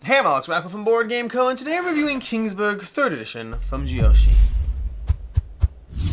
Hey, I'm Alex Rackle from Board Game Co. and today I'm reviewing Kingsburg 3rd edition from Joshi.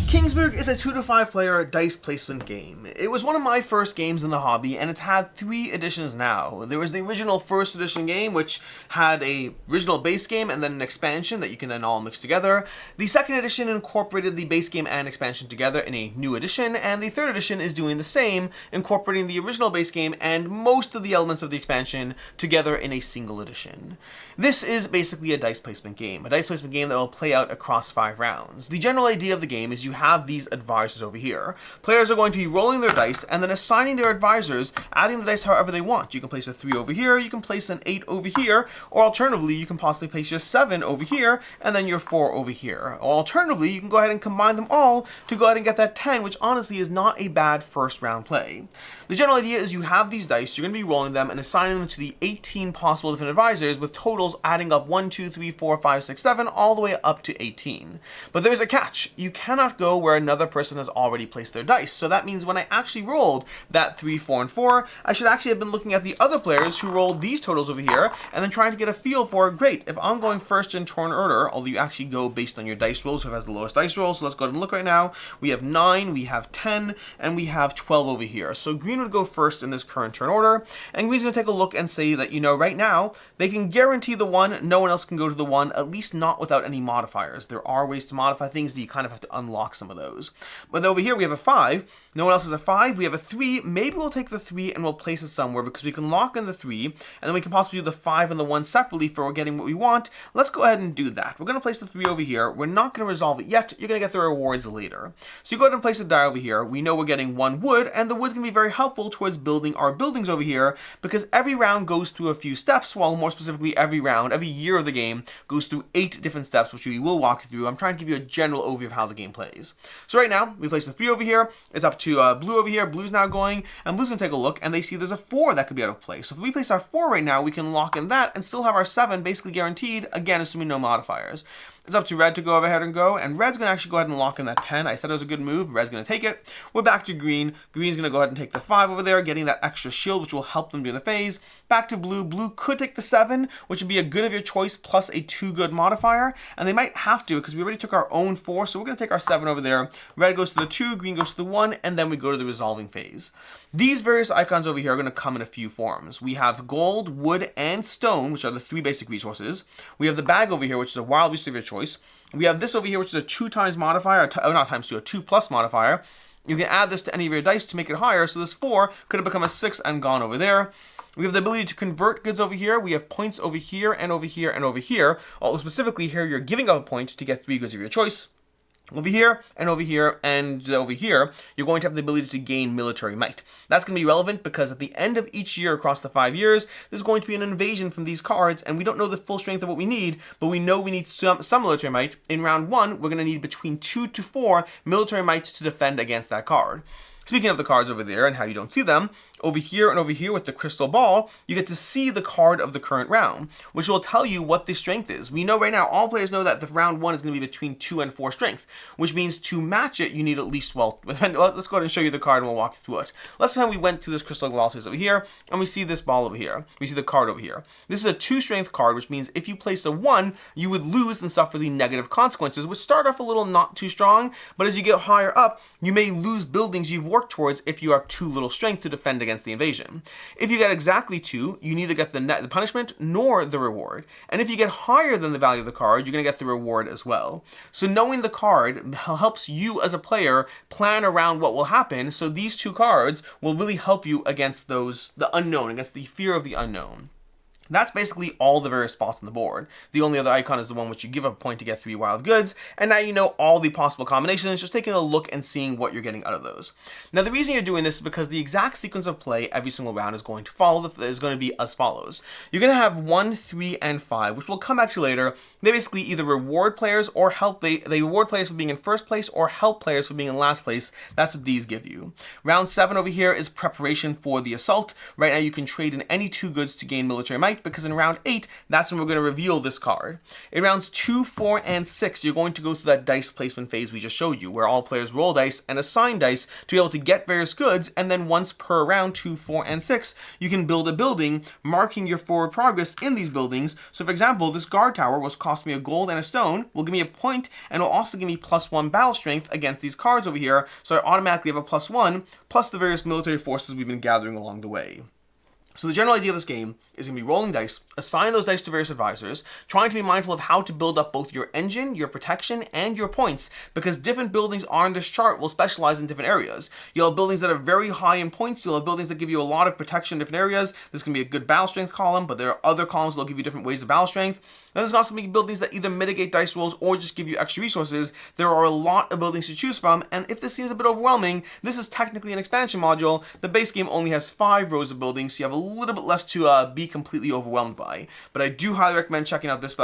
Kingsburg is a 2 to 5 player dice placement game. It was one of my first games in the hobby, and it's had 3 editions now. There was the original 1st edition game, which had a original base game and then an expansion that you can then all mix together. The 2nd edition incorporated the base game and expansion together in a new edition, and the 3rd edition is doing the same, incorporating the original base game and most of the elements of the expansion together in a single edition. This is basically a dice placement game that will play out across 5 rounds. The general idea of the game is you have these advisors over here. Players are going to be rolling their dice and then assigning their advisors, adding the dice however they want. You can place a 3 over here, you can place an 8 over here, or alternatively you can possibly place your 7 over here and then your 4 over here. Or alternatively, you can go ahead and combine them all to go ahead and get that 10, which honestly is not a bad first round play. The general idea is you have these dice, you're going to be rolling them and assigning them to the 18 possible different advisors, with totals adding up 1, 2, 3, 4, 5, 6, 7, all the way up to 18. But there's a catch. You cannot go where another person has already placed their dice. So that means when I actually rolled that 3, 4, and 4, I should actually have been looking at the other players who rolled these totals over here and then trying to get a feel for, great, if I'm going first in turn order, although you actually go based on your dice rolls, who has the lowest dice roll. So let's go ahead and look right now. We have 9, we have 10, and we have 12 over here. So green would go first in this current turn order, and green's going to take a look and say that, right now, they can guarantee the 1, no one else can go to the 1, at least not without any modifiers. There are ways to modify things, but you kind of have to unlock some of those. But over here we have a 5, no one else has a 5, we have a 3, maybe we'll take the 3 and we'll place it somewhere because we can lock in the 3, and then we can possibly do the 5 and the 1 separately for getting what we want. Let's go ahead and do that. We're going to place the 3 over here, we're not going to resolve it yet, you're going to get the rewards later. So you go ahead and place the die over here, we know we're getting 1 wood, and the wood's going to be very helpful towards building our buildings over here, because every round goes through a few steps, while more specifically every round, every year of the game, goes through 8 different steps, which we will walk through. I'm trying to give you a general overview of how the game plays. So right now, we place the 3 over here, it's up to blue over here, blue's now going, and blue's going to take a look, and they see there's a 4 that could be out of place. So if we place our 4 right now, we can lock in that, and still have our 7 basically guaranteed, again, assuming no modifiers. It's up to red to go ahead and go, and red's going to actually go ahead and lock in that 10. I said it was a good move. Red's going to take it. We're back to green. Green's going to go ahead and take the 5 over there, getting that extra shield, which will help them during the phase. Back to blue. Blue could take the 7, which would be a good of your choice, plus a 2 good modifier, and they might have to because we already took our own 4, so we're going to take our 7 over there. Red goes to the 2, green goes to the 1, and then we go to the resolving phase. These various icons over here are going to come in a few forms. We have gold, wood, and stone, which are the 3 basic resources. We have the bag over here, which is a wild beast of your choice. We have this over here, which is a 2 times modifier, not times 2, a 2 plus modifier. You can add this to any of your dice to make it higher, so this 4 could have become a 6 and gone over there. We have the ability to convert goods over here. We have points over here, and over here, and over here. Although specifically here, you're giving up a point to get 3 goods of your choice. Over here, and over here, and over here, you're going to have the ability to gain military might. That's going to be relevant because at the end of each year across the 5 years, there's going to be an invasion from these cards, and we don't know the full strength of what we need, but we know we need some military might. In round 1, we're going to need between 2 to 4 military might to defend against that card. Speaking of the cards over there and how you don't see them, over here and over here with the crystal ball, you get to see the card of the current round, which will tell you what the strength is. We know right now, all players know that the round 1 is going to be between 2 and 4 strength, which means to match it, you need at least, well, let's go ahead and show you the card and we'll walk you through it. Let's pretend we went to this crystal ball space over here, and we see this ball over here. We see the card over here. This is a 2 strength card, which means if you place a 1, you would lose and suffer the negative consequences, which start off a little not too strong, but as you get higher up, you may lose buildings you've worked towards if you have too little strength to defend against the invasion. If you get exactly 2, you neither get the punishment nor the reward. And if you get higher than the value of the card, you're going to get the reward as well. So knowing the card helps you as a player plan around what will happen. So these 2 cards will really help you against the unknown, against the fear of the unknown. That's basically all the various spots on the board. The only other icon is the one which you give a point to get 3 wild goods, and now you know all the possible combinations, just taking a look and seeing what you're getting out of those. Now the reason you're doing this is because the exact sequence of play every single round is going to be as follows. You're going to have 1, 3, and 5, which we'll come back to later. They basically either reward players or help, they reward players for being in first place or help players for being in last place. That's what these give you. Round 7 over here is preparation for the assault. Right now you can trade in any 2 goods to gain military might. right? Because in round 8, that's when we're going to reveal this card. In rounds 2, 4, and 6, you're going to go through that dice placement phase we just showed you, where all players roll dice and assign dice to be able to get various goods, and then once per round 2, 4, and 6, you can build a building, marking your forward progress in these buildings. So for example, this guard tower was cost me a gold and a stone, will give me a point, and will also give me +1 battle strength against these cards over here, so I automatically have a +1, plus the various military forces we've been gathering along the way. So the general idea of this game is going to be rolling dice, assigning those dice to various advisors, trying to be mindful of how to build up both your engine, your protection, and your points, because different buildings on this chart will specialize in different areas. You'll have buildings that are very high in points, you'll have buildings that give you a lot of protection in different areas. This can be a good battle strength column, but there are other columns that will give you different ways of battle strength. Then there's also going to be buildings that either mitigate dice rolls or just give you extra resources. There are a lot of buildings to choose from, and if this seems a bit overwhelming, this is technically an expansion module. The base game only has 5 rows of buildings, so you have a little bit less to be completely overwhelmed by. But I do highly recommend checking out this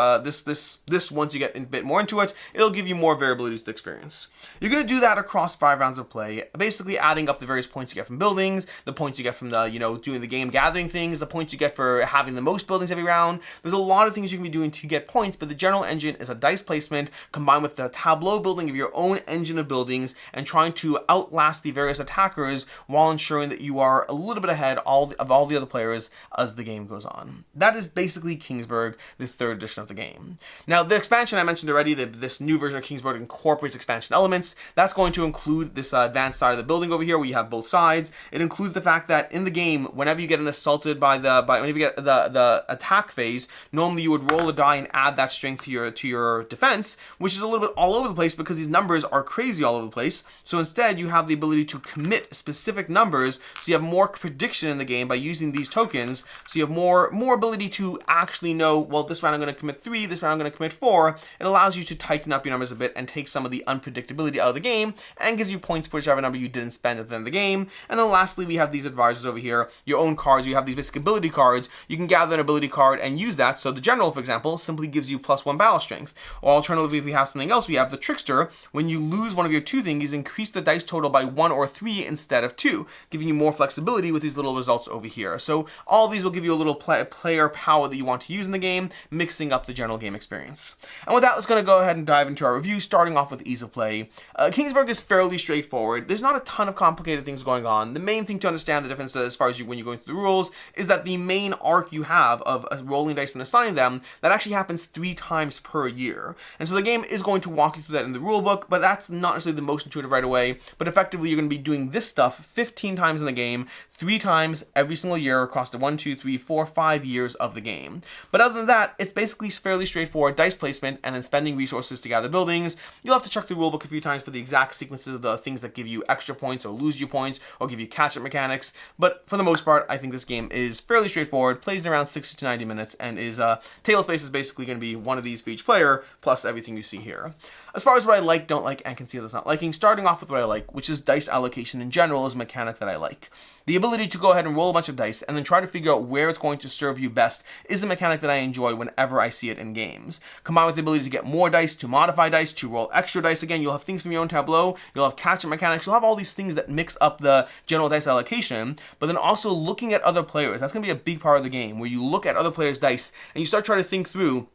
once you get a bit more into it. It'll give you more variability to the experience. You're going to do that across 5 rounds of play, basically adding up the various points you get from buildings, the points you get from the, doing the game gathering things, the points you get for having the most buildings every round. There's a lot of things you can be doing to get points, but the general engine is a dice placement combined with the tableau building of your own engine of buildings and trying to outlast the various attackers while ensuring that you are a little bit ahead of all the other players as the game goes on. That is basically Kingsburg, the 3rd edition of the game. Now, the expansion I mentioned already, this new version of Kingsburg incorporates expansion elements. That's going to include this advanced side of the building over here where you have both sides. It includes the fact that in the game, whenever you get assaulted whenever you get the attack phase, normally you would roll a die and add that strength to your defense, which is a little bit all over the place because these numbers are crazy all over the place. So instead, you have the ability to commit specific numbers, so you have more prediction in the game by using these tokens. So you have more ability to actually know, well, this round I'm going to commit 3, this round I'm going to commit 4. It allows you to tighten up your numbers a bit and take some of the unpredictability out of the game, and gives you points for whichever number you didn't spend at the end of the game. And then lastly, we have these advisors over here, your own cards. You have these basic ability cards. You can gather an ability card and use that. So the general, for example, simply gives you +1 battle strength. Or alternatively, if we have something else, we have the trickster. When you lose one of your 2 thingies, increase the dice total by 1 or 3 instead of 2, giving you more flexibility with these little results over here. So all these will give you a little player power that you want to use in the game, mixing up the general game experience. And with that, let's go ahead and dive into our review, starting off with ease of play. Kingsburg is fairly straightforward. There's not a ton of complicated things going on. The main thing to understand the difference as far as when you're going through the rules is that the main arc you have of rolling dice and assigning them, that actually happens 3 times per year. And so the game is going to walk you through that in the rulebook, but that's not necessarily the most intuitive right away. But effectively, you're going to be doing this stuff 15 times in the game, 3 times every single year across the 1, 2, 3, 4, 5 years of the game. But other than that, it's basically fairly straightforward dice placement and then spending resources to gather buildings. You'll have to check the rulebook a few times for the exact sequences of the things that give you extra points or lose you points or give you catch-up mechanics. But for the most part, I think this game is fairly straightforward, plays in around 60 to 90 minutes, and is table space is basically going to be one of these for each player, plus everything you see here. As far as what I like, don't like, and conceal this not liking, starting off with what I like, which is dice allocation in general is a mechanic that I like. The ability to go ahead and roll a bunch of dice and then try to figure out where it's going to serve you best is a mechanic that I enjoy whenever I see it in games. Combined with the ability to get more dice, to modify dice, to roll extra dice. Again, you'll have things from your own tableau, you'll have catch-up mechanics, you'll have all these things that mix up the general dice allocation, but then also looking at other players. That's going to be a big part of the game, where you look at other players' dice and you start trying to think through,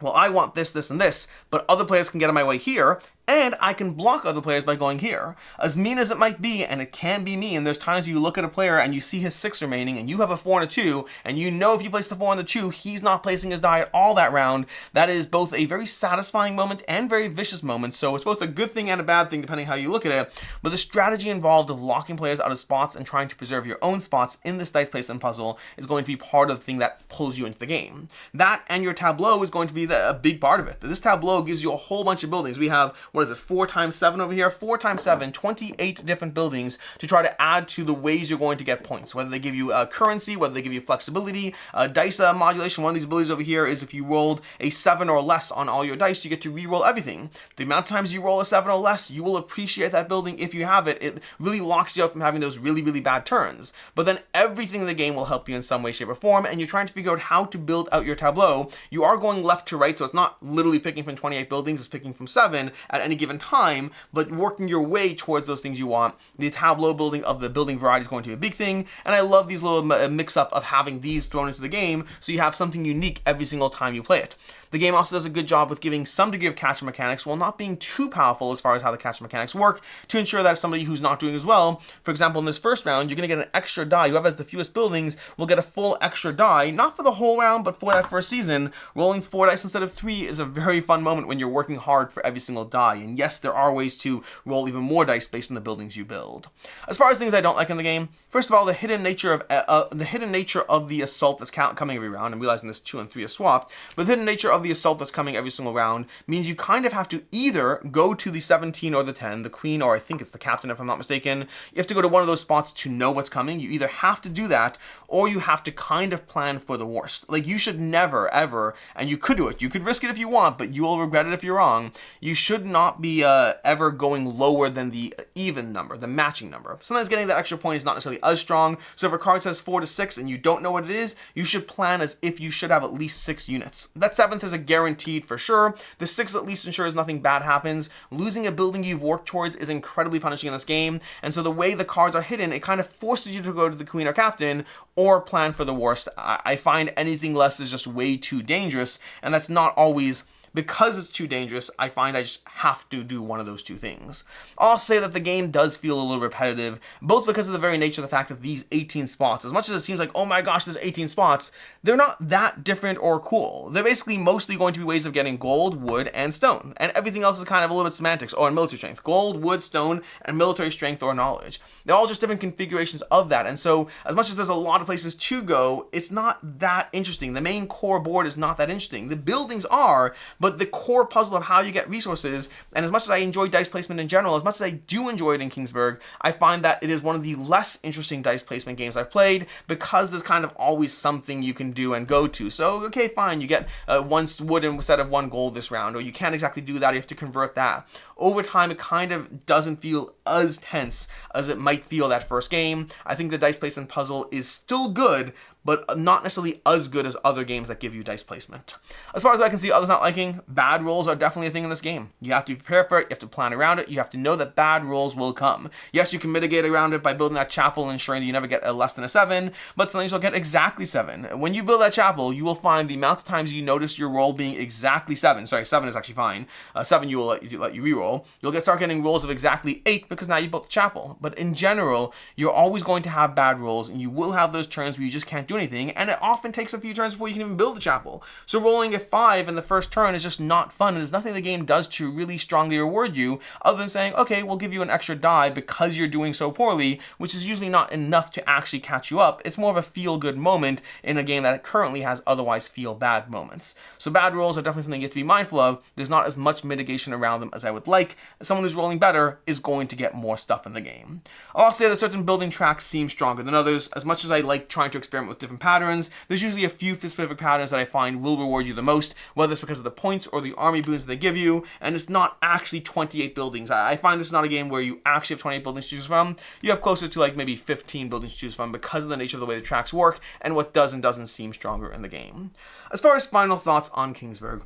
well, I want this, this, and this, but other players can get in my way here, and I can block other players by going here. As mean as it might be, and it can be mean, there's times you look at a player and you see his 6 remaining, and you have a 4 and a 2, and you know if you place the 4 and the 2, he's not placing his die at all that round. That is both a very satisfying moment and very vicious moment, so it's both a good thing and a bad thing depending how you look at it. But the strategy involved of locking players out of spots and trying to preserve your own spots in this dice placement puzzle is going to be part of the thing that pulls you into the game. That and your tableau is going to be a big part of it. This tableau gives you a whole bunch of buildings. We have, 4 times 7 over here, 4 times 7, 28 different buildings to try to add to the ways you're going to get points, whether they give you currency, whether they give you flexibility, dice modulation. One of these abilities over here is if you rolled a 7 or less on all your dice, you get to re-roll everything. The amount of times you roll a 7 or less, you will appreciate that building if you have it. It really locks you out from having those really, really bad turns. But then everything in the game will help you in some way, shape, or form, and you're trying to figure out how to build out your tableau. You are going left to right, so it's not literally picking from 28 buildings, it's picking from 7 at at any given time, but working your way towards those things you want. The tableau building of the building variety is going to be a big thing, and I love these little mix-up of having these thrown into the game, so you have something unique every single time you play it. The game also does a good job with giving some degree of catch mechanics while not being too powerful as far as how the catch mechanics work, to ensure that somebody who's not doing as well, for example, in this first round, you're going to get an extra die. Whoever has the fewest buildings will get a full extra die, not for the whole round, but for that first season. Rolling 4 dice instead of 3 is a very fun moment when you're working hard for every single die, and yes, there are ways to roll even more dice based on the buildings you build. As far as things I don't like in the game, first of all, the hidden nature of the assault that's coming every round. I'm realizing this 2 and 3 are swapped, but the hidden nature of the assault that's coming every single round means you kind of have to either go to the 17 or the 10, the queen, or I think it's the captain if I'm not mistaken. You have to go to one of those spots to know what's coming. You either have to do that, or you have to kind of plan for the worst. Like, you should never, ever, and you could do it, you could risk it if you want, but you will regret it if you're wrong. You should not be ever going lower than the even number, the matching number. Sometimes getting that extra point is not necessarily as strong, so if a card says 4 to 6 and you don't know what it is, you should plan as if you should have at least 6 units. That 7th is a guaranteed for sure. The 6th at least ensures nothing bad happens. Losing a building you've worked towards is incredibly punishing in this game, and so the way the cards are hidden, it kind of forces you to go to the queen or captain or plan for the worst. I find anything less is just way too dangerous, and that's not always because it's too dangerous. I find I just have to do one of those two things. I'll say that the game does feel a little repetitive, both because of the very nature of the fact that these 18 spots, as much as it seems like, oh my gosh, there's 18 spots, they're not that different or cool. They're basically mostly going to be ways of getting gold, wood, and stone. And everything else is kind of a little bit semantics. Oh, and military strength. Gold, wood, stone, and military strength or knowledge. They're all just different configurations of that. And so, as much as there's a lot of places to go, it's not that interesting. The main core board is not that interesting. The buildings are, but the core puzzle of how you get resources, and as much as I enjoy dice placement in general, as much as I do enjoy it in Kingsburg, I find that it is one of the less interesting dice placement games I've played, because there's kind of always something you can do and go to. So, okay, fine, you get 1 wood instead of 1 gold this round, or you can't exactly do that, you have to convert that. Over time, it kind of doesn't feel as tense as it might feel that first game. I think the dice placement puzzle is still good, but not necessarily as good as other games that give you dice placement. As far as I can see, others not liking, bad rolls are definitely a thing in this game. You have to be prepared for it, you have to plan around it, you have to know that bad rolls will come. Yes, you can mitigate around it by building that chapel and ensuring that you never get a less than a 7, but sometimes you'll get exactly 7. When you build that chapel, you will find the amount of times you notice your roll being exactly 7. Sorry, 7 is actually fine. 7 you will let you reroll. You'll start getting rolls of exactly 8 because now you built the chapel. But in general, you're always going to have bad rolls, and you will have those turns where you just can't do anything, and it often takes a few turns before you can even build the chapel. So rolling a 5 in the first turn is just not fun, and there's nothing the game does to really strongly reward you other than saying, okay, we'll give you an extra die because you're doing so poorly, which is usually not enough to actually catch you up. It's more of a feel-good moment in a game that currently has otherwise feel-bad moments. So bad rolls are definitely something you have to be mindful of. There's not as much mitigation around them as I would like. Someone who's rolling better is going to get more stuff in the game. I'll also say that certain building tracks seem stronger than others. As much as I like trying to experiment with different patterns, there's usually a few specific patterns that I find will reward you the most, whether it's because of the points or the army boons that they give you, and it's not actually 28 buildings. I find this is not a game where you actually have 28 buildings to choose from. You have closer to like maybe 15 buildings to choose from because of the nature of the way the tracks work and what does and doesn't seem stronger in the game. As far as final thoughts on Kingsburg,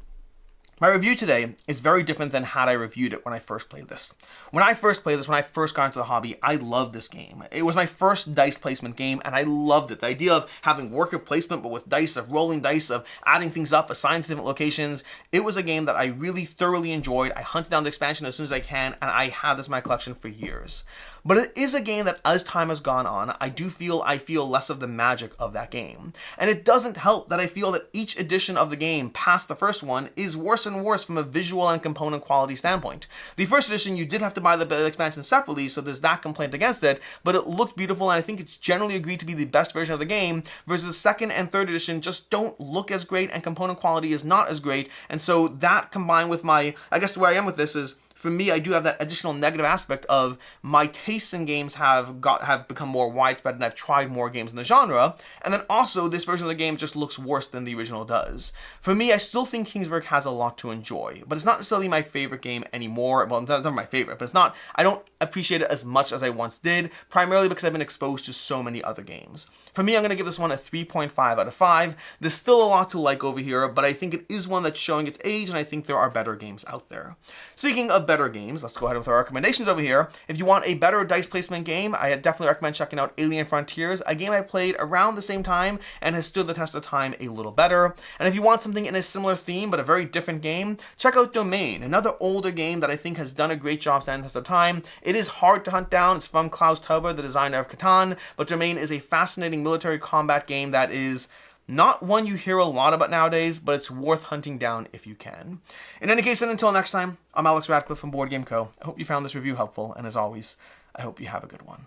my review today is very different than had I reviewed it when I first played this. When I first got into the hobby, I loved this game. It was my first dice placement game, and I loved it. The idea of having worker placement, but with dice, of rolling dice, of adding things up, assigned to different locations. It was a game that I really thoroughly enjoyed. I hunted down the expansion as soon as I can, and I had this in my collection for years. But it is a game that, as time has gone on, I feel less of the magic of that game. And it doesn't help that I feel that each edition of the game past the first one is worse and worse from a visual and component quality standpoint. The first edition, you did have to buy the expansion separately, so there's that complaint against it, but it looked beautiful, and I think it's generally agreed to be the best version of the game, versus the second and third edition just don't look as great, and component quality is not as great. And so that, combined with I guess where I am with this is, for me, I do have that additional negative aspect of my tastes in games have become more widespread, and I've tried more games in the genre, and then also this version of the game just looks worse than the original does. For me, I still think Kingsburg has a lot to enjoy, but it's not necessarily my favorite game anymore. Well, it's not my favorite, but it's not, I don't appreciate it as much as I once did, primarily because I've been exposed to so many other games. For me, I'm going to give this one a 3.5 out of 5. There's still a lot to like over here, but I think it is one that's showing its age, and I think there are better games out there. Speaking of better games, let's go ahead with our recommendations over here. If you want a better dice placement game, I definitely recommend checking out Alien Frontiers, a game I played around the same time and has stood the test of time a little better. And if you want something in a similar theme but a very different game, check out Domain, another older game that I think has done a great job standing the test of time. It is hard to hunt down. It's from Klaus Teuber, the designer of Catan, but Domain is a fascinating military combat game that is not one you hear a lot about nowadays, but it's worth hunting down if you can. In any case, and until next time, I'm Alex Radcliffe from Board Game Co. I hope you found this review helpful, and as always, I hope you have a good one.